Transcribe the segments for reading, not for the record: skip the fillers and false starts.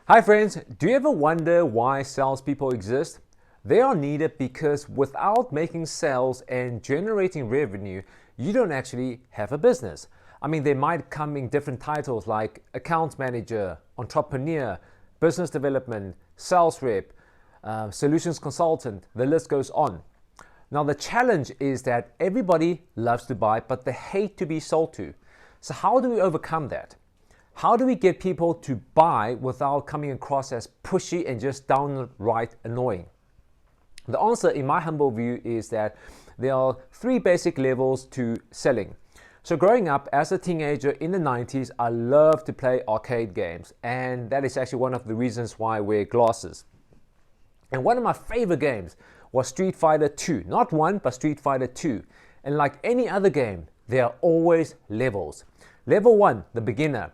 Hi friends, do you ever wonder why salespeople exist? They are needed because without making sales and generating revenue, you don't actually have a business. They might come in different titles like account manager, entrepreneur, business development, sales rep, solutions consultant, the list goes on. Now the challenge is that everybody loves to buy, but they hate to be sold to. So how do we overcome that? How do we get people to buy without coming across as pushy and just downright annoying? The answer, in my humble view, is that there are three basic levels to selling. So growing up as a teenager in the 90s, I loved to play arcade games, and that is actually one of the reasons why I wear glasses. And one of my favorite games was Street Fighter 2. Not one, but Street Fighter 2. And like any other game, there are always levels. Level 1, the beginner.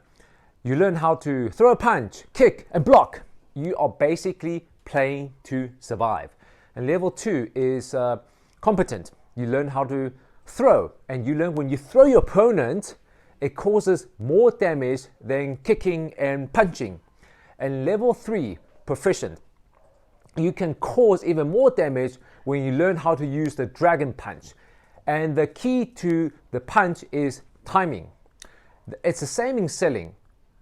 You learn how to throw a punch, kick, and block. You are basically playing to survive. And level 2 is competent. You learn how to throw, and you learn when you throw your opponent, it causes more damage than kicking and punching. And level 3, proficient. You can cause even more damage when you learn how to use the dragon punch. And the key to the punch is timing. It's the same in selling.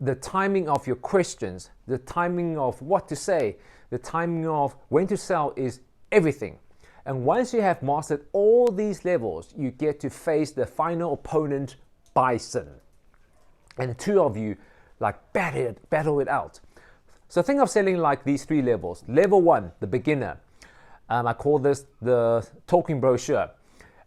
The timing of your questions, the timing of what to say, the timing of when to sell is everything. And once you have mastered all these levels, you get to face the final opponent, Bison. And the two of you battle it out. So think of selling like these three levels. Level 1, the beginner. I call this the talking brochure.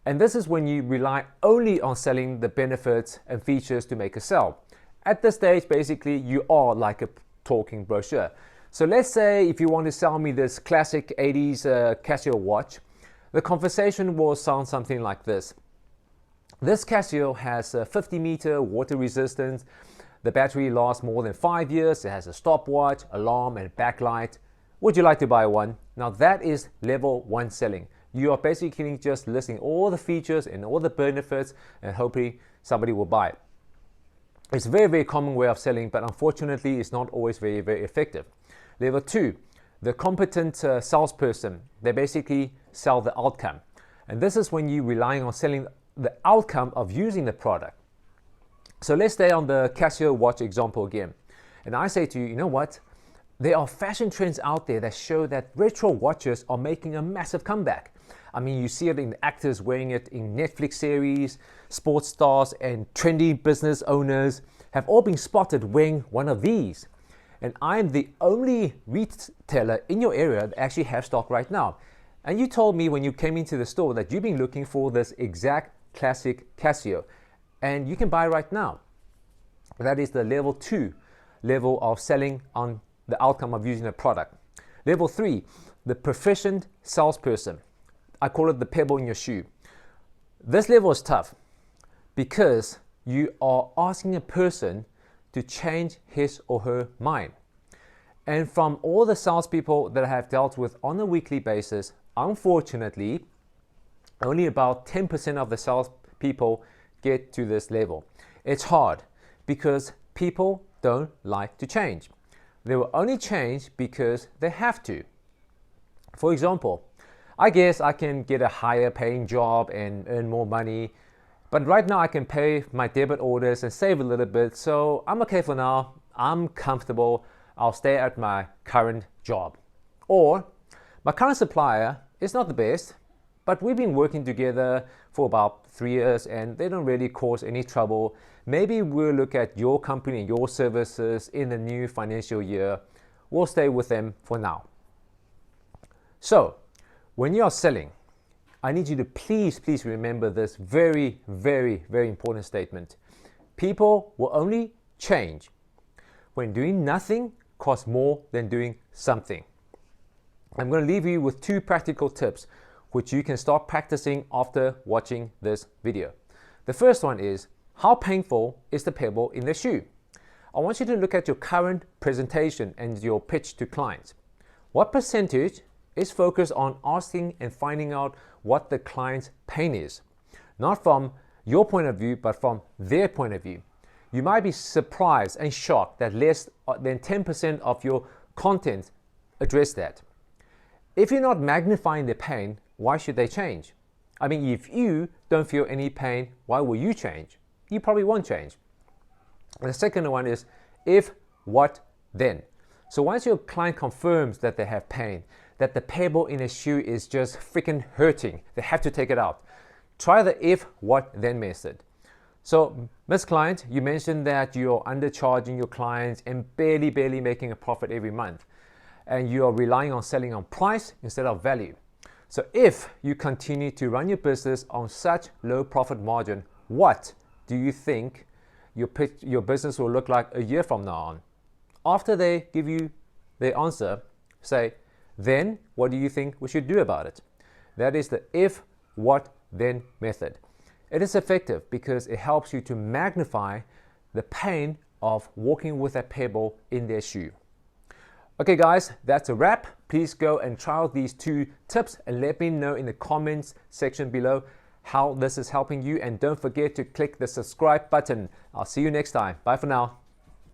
And this is when you rely only on selling the benefits and features to make a sale. At this stage, basically, you are like a talking brochure. So let's say if you want to sell me this classic 80s Casio watch, the conversation will sound something like this. This Casio has a 50-meter water resistance. The battery lasts more than 5 years. It has a stopwatch, alarm, and backlight. Would you like to buy one? Now that is level 1 selling. You are basically just listing all the features and all the benefits, and hopefully somebody will buy it. It's a very, very common way of selling, but unfortunately, it's not always very, very effective. Level 2, the competent salesperson. They basically sell the outcome. And this is when you're relying on selling the outcome of using the product. So let's stay on the Casio watch example again. And I say to you, you know what? There are fashion trends out there that show that retro watches are making a massive comeback. You see it in actors wearing it in Netflix series, sports stars and trendy business owners have all been spotted wearing one of these. And I'm the only retailer in your area that actually have stock right now. And you told me when you came into the store that you've been looking for this exact classic Casio. And you can buy right now. That is the level 2 level of selling on the outcome of using a product. Level 3, the proficient salesperson. I call it the pebble in your shoe. This level is tough because you are asking a person to change his or her mind. And from all the salespeople that I have dealt with on a weekly basis, unfortunately, only about 10% of the salespeople get to this level. It's hard because people don't like to change. They will only change because they have to. For example, I guess I can get a higher paying job and earn more money, but right now I can pay my debit orders and save a little bit, so I'm okay for now. I'm comfortable. I'll stay at my current job. Or my current supplier is not the best, but we've been working together for about 3 years and they don't really cause any trouble. Maybe we'll look at your company and your services in the new financial year. We'll stay with them for now. So, when you are selling, I need you to please remember this very, very, very important statement. People will only change when doing nothing costs more than doing something. I'm going to leave you with 2 practical tips which you can start practicing after watching this video. The first one is, how painful is the pebble in the shoe? I want you to look at your current presentation and your pitch to clients. What percentage is focused on asking and finding out what the client's pain is? Not from your point of view, but from their point of view. you might be surprised and shocked that less than 10% of your content address that. If you're not magnifying the pain, why should they change? I mean, if you don't feel any pain, why will you change? You probably won't change. And the second one is if, what, then. So once your client confirms that they have pain, that the pebble in a shoe is just freaking hurting, they have to take it out, try the if, what, then method. So, Miss Client, you mentioned that you're undercharging your clients and barely making a profit every month. And you are relying on selling on price instead of value. So if you continue to run your business on such low profit margin, what do you think your business will look like a year from now on? After they give you their answer, say, then what do you think we should do about it? That is the if, what, then method. It is effective because it helps you to magnify the pain of walking with a pebble in their shoe. Okay guys, that's a wrap. Please go and try out these 2 tips and let me know in the comments section below how this is helping you, and don't forget to click the subscribe button. I'll see you next time. Bye for now.